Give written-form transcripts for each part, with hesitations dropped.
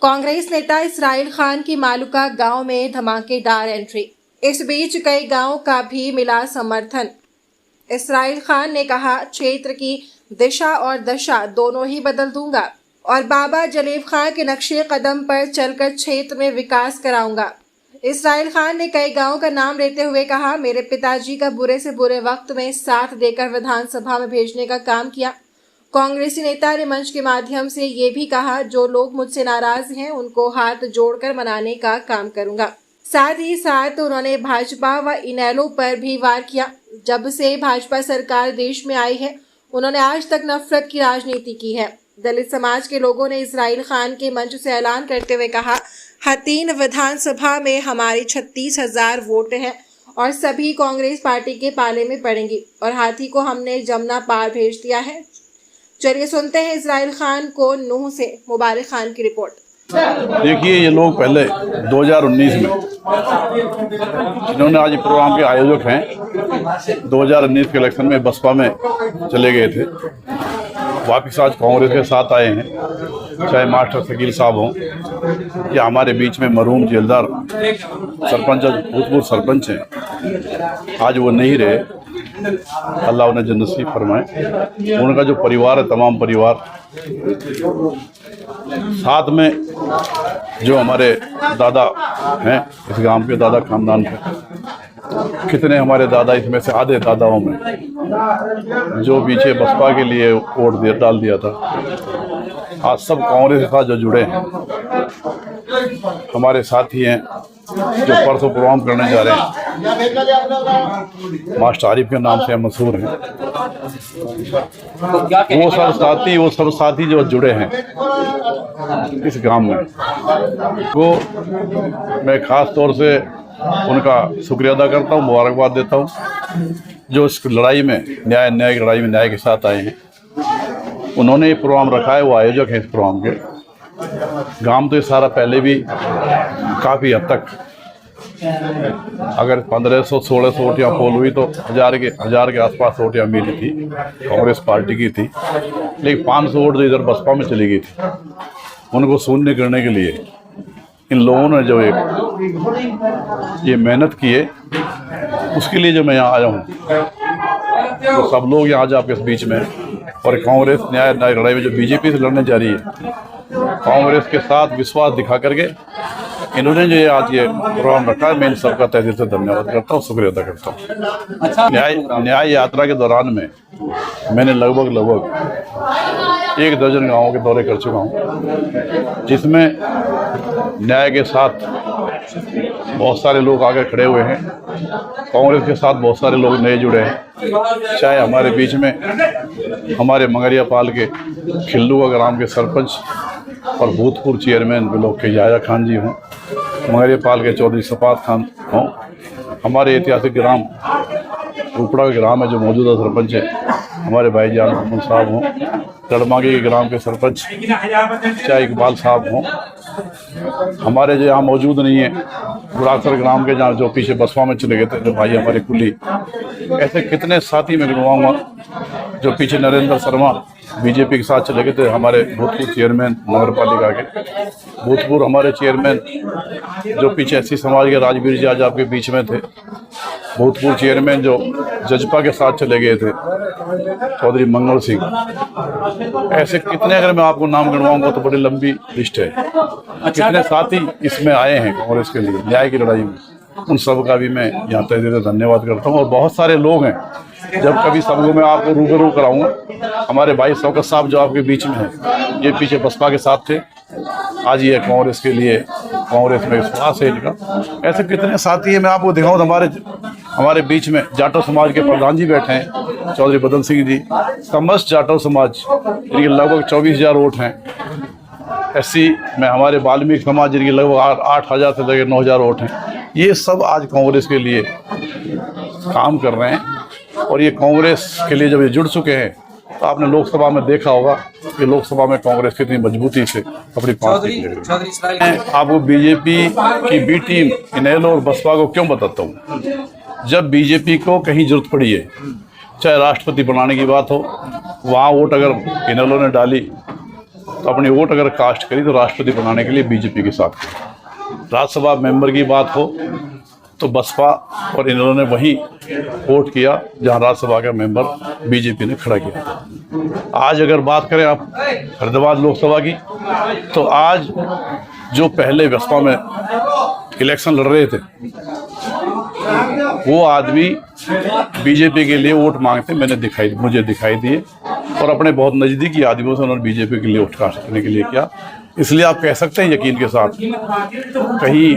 कांग्रेस नेता इसराइल खान की मालूका गांव में धमाकेदार एंट्री। इस बीच कई गांवों का भी मिला समर्थन। इसराइल खान ने कहा, क्षेत्र की दिशा और दशा दोनों ही बदल दूंगा और बाबा जलेब खान के नक्शे कदम पर चलकर क्षेत्र में विकास कराऊंगा। इसराइल खान ने कई गांवों का नाम लेते हुए कहा, मेरे पिताजी का बुरे से बुरे वक्त में साथ देकर विधानसभा में भेजने का काम किया। कांग्रेसी नेता ने मंच के माध्यम से ये भी कहा, जो लोग मुझसे नाराज हैं उनको हाथ जोड़कर मनाने का काम करूंगा। साथ ही साथ उन्होंने भाजपा व इनेलो पर भी वार किया। जब से भाजपा सरकार देश में आई है, उन्होंने आज तक नफरत की राजनीति की है। दलित समाज के लोगों ने इसराइल खान के मंच से ऐलान करते हुए कहा, हतीन विधानसभा में हमारी 36,000 वोट हैं और सभी कांग्रेस पार्टी के पाले में पड़ेंगी और हाथी को हमने जमुना पार भेज दिया है। चलिए सुनते हैं इसराइल खान को नूह से मुबारक खान की रिपोर्ट। देखिए, ये लोग पहले 2019 में इन्होंने आज प्रोग्राम के आयोजक हैं, 2019 के इलेक्शन में बसपा में चले गए थे, वापिस आज कांग्रेस के साथ आए हैं। चाहे मास्टर शकील साहब हों या हमारे बीच में मरहूम जेलदार सरपंच भूतपूर्व सरपंच हैं, आज वो नहीं रहे, अल्लाह उन्हें जन्नत नसीब फरमाए। उनका जो परिवार है, तमाम परिवार, साथ में जो हमारे दादा हैं, इस गांव के दादा खानदान के कितने हमारे दादा, इसमें से आधे दादाओं में जो पीछे बसपा के लिए वोट डाल दिया था, आज सब कांग्रेस के साथ जो जुड़े हैं, हमारे साथी हैं जो परसों प्रोग्राम करने जा रहे हैं, मास्टर आरिफ के नाम से मशहूर हैं। वो सब साथी जो जुड़े हैं इस गांव में, वो मैं खास तौर से उनका शुक्रिया अदा करता हूँ, मुबारकबाद देता हूँ, जो इस लड़ाई में न्याय की लड़ाई में न्याय के साथ आए हैं। उन्होंने ये प्रोग्राम रखा है, वो आयोजक हैं इस प्रोग्राम के। गांव तो ये सारा पहले भी काफ़ी हद तक, अगर 1500-1600 वोटियाँ पोल हुई तो हजार के आसपास वोटियाँ मिली थी, कांग्रेस पार्टी की थी, लेकिन 500 वोट तो इधर बसपा में चली गई थी। उनको शून्य करने के लिए इन लोगों ने जो ये मेहनत की है, उसके लिए जो मैं यहाँ आया हूँ, तो सब लोग यहाँ आज आपके बीच में, और कांग्रेस न्याय लड़ाई में जो बीजेपी से लड़ने जा रही है, कांग्रेस के साथ विश्वास दिखा करके इन्होंने जो ये आज ये प्रोग्राम रखा है, मैं इन सबका तहे दिल से धन्यवाद करता हूँ, शुक्रिया अदा करता हूँ। अच्छा, न्याय यात्रा के दौरान में मैंने लगभग 1 दर्जन गाँवों के दौरे कर चुका हूँ, जिसमें न्याय के साथ बहुत सारे लोग आगे खड़े हुए हैं, कांग्रेस के साथ बहुत सारे लोग नए जुड़े हैं। चाहे हमारे बीच में हमारे मंगरिया पाल के खिल्लुआ ग्राम के सरपंच और भूतपूर्व चेयरमैन लोग के याया खान जी हों, मंगरिया पाल के चौधरी सपात खान हों, हमारे ऐतिहासिक ग्राम रूपड़ा के ग्राम में जो मौजूदा सरपंच है हमारे भाईजान मोहम्मद साहब हों, गढ़मागी के ग्राम के सरपंच चाहे इकबाल साहब हों, हमारे जो यहाँ मौजूद नहीं है गुड़ासर ग्राम के जहाँ जो पीछे बसपा में चले गए थे जो भाई हमारे कुली, ऐसे कितने साथी मैं गिनवाऊंगा, जो पीछे नरेंद्र शर्मा बीजेपी के साथ चले गए थे, हमारे भूतपूर्व चेयरमैन नगर पालिका के, भूतपूर्व हमारे चेयरमैन जो पीछे एससी समाज के राजवीर जी आज आपके बीच में थे, भूतपूर्व चेयरमैन जो जजपा के साथ चले गए थे चौधरी मंगल सिंह, ऐसे कितने अगर मैं आपको नाम गिनवाऊंगा तो बड़ी लंबी लिस्ट है। कितने साथी इसमें आए हैं कांग्रेस के लिए न्याय की लड़ाई में, उन सब का भी मैं यहाँ तहे दिल से धन्यवाद करता हूँ। और बहुत सारे लोग हैं, जब कभी सबको मैं आपको रूबरू कराऊंगा, हमारे भाई शौकत साहब जो आपके बीच में है, ये पीछे बसपा के साथ थे, आज ये कांग्रेस के लिए, कांग्रेस में विश्वास है इनका। ऐसे कितने साथी हैं, मैं आपको दिखाऊँ तो हमारे बीच में जाटव समाज के प्रधान जी बैठे हैं, चौधरी बदन सिंह जी, समस्त जाटव समाज जिनके लगभग 24,000 वोट हैं। एससी में हमारे वाल्मीकि समाज जिनके लगभग 8,000 से लेकर 9,000 वोट हैं। ये सब आज कांग्रेस के लिए काम कर रहे हैं, और ये कांग्रेस के लिए जब ये जुड़ चुके हैं तो आपने लोकसभा में देखा होगा कि लोकसभा में कांग्रेस कितनी मजबूती से अपनी पास मैं आपको बीजेपी की बी टीम इनेलो और बसपा को क्यों बताता हूँ। जब बीजेपी को कहीं जरूरत पड़ी है, चाहे राष्ट्रपति बनाने की बात हो, वहाँ वोट अगर इनेलो ने डाली तो अपनी वोट अगर कास्ट करी तो राष्ट्रपति बनाने के लिए बीजेपी के साथ करी। राज्यसभा मेंबर की बात हो तो बसपा और इन्होंने वही वोट किया जहां राज्यसभा का मेंबर बीजेपी ने खड़ा किया। आज अगर बात करें आप फरीदाबाद लोकसभा की, तो आज जो पहले बसपा में इलेक्शन लड़ रहे थे वो आदमी बीजेपी के लिए वोट मांगते मुझे दिखाई दिए, और अपने बहुत नज़दीकी आदमियों से उन्होंने बीजेपी के लिए वोट कास्ट करने के लिए किया। इसलिए आप कह सकते हैं यकीन के साथ, कहीं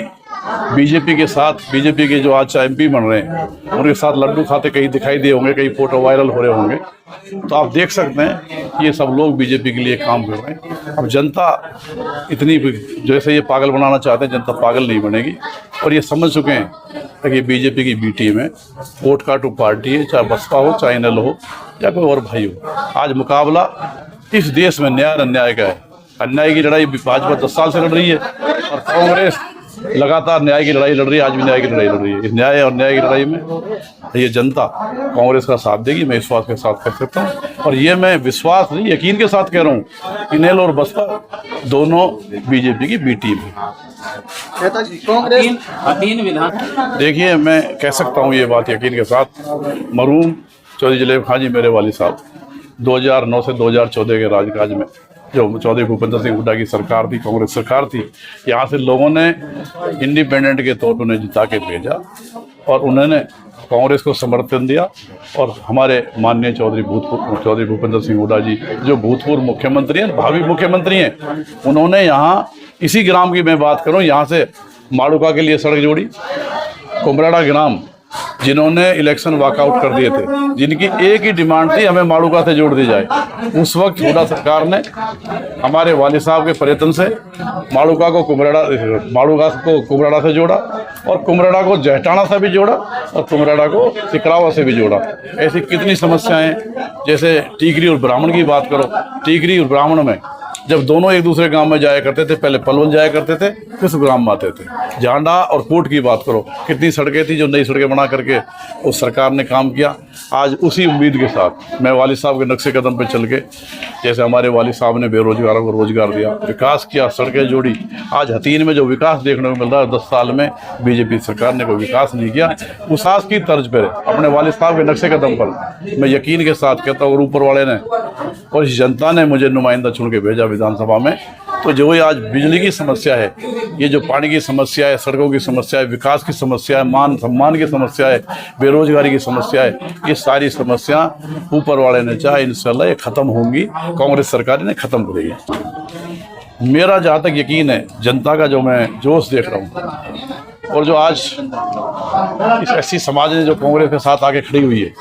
बीजेपी के साथ, बीजेपी के जो आज एमपी बन रहे हैं उनके साथ लड्डू खाते कहीं दिखाई दिए होंगे, कहीं फोटो वायरल हो रहे होंगे, तो आप देख सकते हैं ये सब लोग बीजेपी के लिए काम कर रहे हैं। अब जनता इतनी, जैसे ये पागल बनाना चाहते हैं, जनता पागल नहीं बनेगी, और ये समझ चुके हैं कि बीजेपी की बी टीम है, वोट काटू पार्टी है, चाहे बसपा हो, चाहे इनेल हो, या कोई और भाई हो। आज मुकाबला इस देश में न्याय अन्याय का है। अन्याय की लड़ाई भाजपा 10 साल से लड़ रही है, और कांग्रेस लगातार न्याय की लड़ाई लड़ रही है। आज भी न्याय की लड़ाई लड़ रही है। इस न्याय और न्याय की लड़ाई में ये जनता कांग्रेस का साथ देगी, मैं विश्वास के साथ कह सकता हूँ। और ये मैं विश्वास नहीं, यकीन के साथ कह रहा हूँ, इनेल और बसपा दोनों बीजेपी की बी टीम है। देखिए, मैं कह सकता हूँ ये बात यकीन के साथ, मरहूम चौधरी जलेब खां जी मेरे वालिद साहब 2009 से 2014 के राजकाज में जो चौधरी भूपेंद्र सिंह हुड्डा की सरकार थी, कांग्रेस सरकार थी, यहाँ से लोगों ने इंडिपेंडेंट के तौर पर उन्हें जिता के भेजा और उन्होंने कांग्रेस को समर्थन दिया। और हमारे माननीय चौधरी भूपेंद्र सिंह हुड्डा जी जो भूतपूर्व मुख्यमंत्री हैं, भावी मुख्यमंत्री हैं, उन्होंने यहाँ इसी ग्राम की मैं बात करूँ, यहाँ से माड़ूका के लिए सड़क जोड़ी, कुमराड़ा ग्राम जिन्होंने इलेक्शन वॉकआउट कर दिए थे, जिनकी एक ही डिमांड थी हमें माड़ूका से जोड़ दी जाए। उस वक्त हुड्डा सरकार ने हमारे वालिद साहब के प्रयत्न से माड़ूका को कुमराड़ा से जोड़ा, और कुमराड़ा को जहटाना से भी जोड़ा, और कुमराड़ा को सिकरावा से भी जोड़ा। ऐसी कितनी समस्याएं, जैसे टीकरी और ब्राह्मण की बात करो, टीकरी और ब्राह्मण में जब दोनों एक दूसरे गांव में जाया करते थे, पहले पलवल जाया करते थे, फिर ग्राम में आते थे। झांडा और कोट की बात करो, कितनी सड़कें थी जो नई सड़कें बना करके उस सरकार ने काम किया। आज उसी उम्मीद के साथ मैं वालिद साहब के नक्शे कदम पे चल के, जैसे हमारे वालिद साहब ने बेरोजगारों को रोजगार दिया, विकास किया, सड़कें जोड़ी, आज हतीन में जो विकास देखने को मिल रहा है 10 साल में बीजेपी सरकार ने कोई विकास नहीं किया। उसास की तर्ज पर अपने वालिद साहब के नक्शे कदम पर मैं यकीन के साथ कहता हूँ, और ऊपर वाले ने और इस जनता ने मुझे नुमाइंदा चुन के भेजा विधानसभा में, तो जो ये आज बिजली की समस्या है, ये जो पानी की समस्या है, सड़कों की समस्या है, विकास की समस्या है, मान सम्मान की समस्या है, बेरोजगारी की समस्या है, ये सारी समस्या ऊपर वाले ने चाहे इंशाल्लाह ये खत्म होंगी, कांग्रेस सरकार ने खत्म करेगी। मेरा जहाँ तक यकीन है, जनता का जो मैं जोश देख रहा हूँ, और जो आज इस ऐसी समाज ने जो कांग्रेस के साथ आके खड़ी हुई है,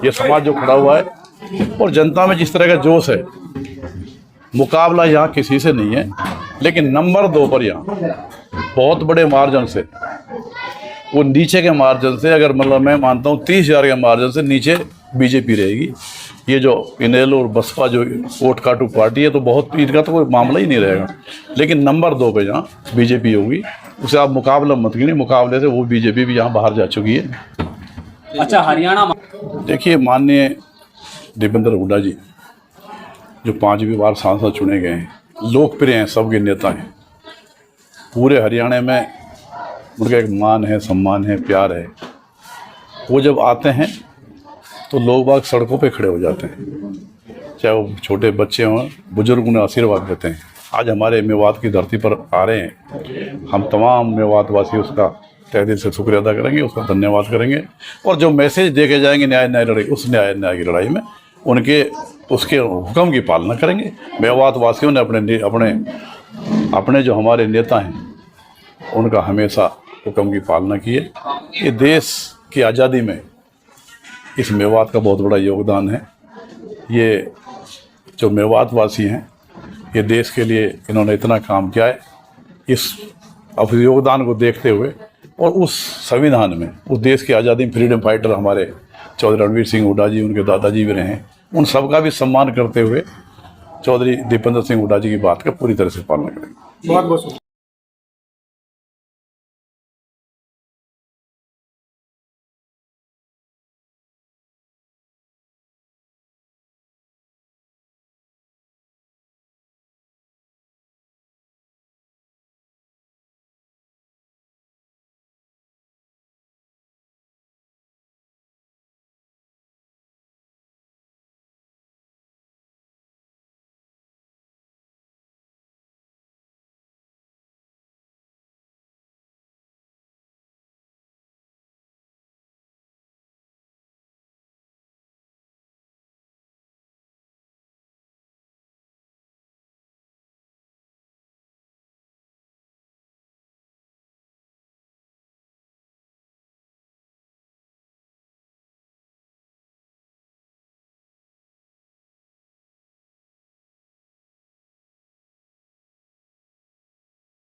ये समाज जो खड़ा हुआ है, और जनता में जिस तरह का जोश है, मुकाबला यहाँ किसी से नहीं है, लेकिन नंबर 2 पर यहाँ बहुत बड़े मार्जिन से, वो नीचे के मार्जिन से, अगर मतलब मैं मानता हूँ 30,000 के मार्जिन से नीचे बीजेपी रहेगी। ये जो इनेल और बसपा जो वोट काटू पार्टी है, तो बहुत इनका तो कोई मामला ही नहीं रहेगा, लेकिन नंबर 2 पे जहाँ बीजेपी होगी, उसे आप मुकाबला मत गिनिए, मुकाबले से वो बीजेपी भी यहाँ बाहर जा चुकी है। अच्छा, हरियाणा देखिए, माननीय दीपेंद्र हुड्डा जी जो 5वीं बार सांसद चुने गए हैं, लोकप्रिय हैं, सबके नेता हैं, पूरे हरियाणा में उनका एक मान है, सम्मान है, प्यार है। वो जब आते हैं तो लोग बाग सड़कों पे खड़े हो जाते हैं, चाहे वो छोटे बच्चे हों, बुजुर्ग उन्हें आशीर्वाद देते हैं। आज हमारे मेवात की धरती पर आ रहे हैं, हम तमाम मेवातवासी उसका तहे दिल से शुक्रिया अदा करेंगे, उसका धन्यवाद करेंगे, और जो मैसेज दे के जाएंगे न्याय लड़ाई, उस न्याय की लड़ाई में उसके हुक्म की पालना करेंगे। मेवात वासियों ने अपने जो हमारे नेता हैं उनका हमेशा हुक्म की पालना की है। ये देश की आज़ादी में इस मेवात का बहुत बड़ा योगदान है। ये जो मेवात वासी हैं, ये देश के लिए इन्होंने इतना काम किया है। इस योगदान को देखते हुए, और उस संविधान में, उस देश की आज़ादी में फ्रीडम फाइटर हमारे चौधरी रणवीर सिंह हुड्डा जी, उनके दादाजी भी रहे हैं, उन सब का भी सम्मान करते हुए चौधरी दीपेंद्र सिंह हुड्डा जी की बात का पूरी तरह से पालना करेंगे। बहुत बहुत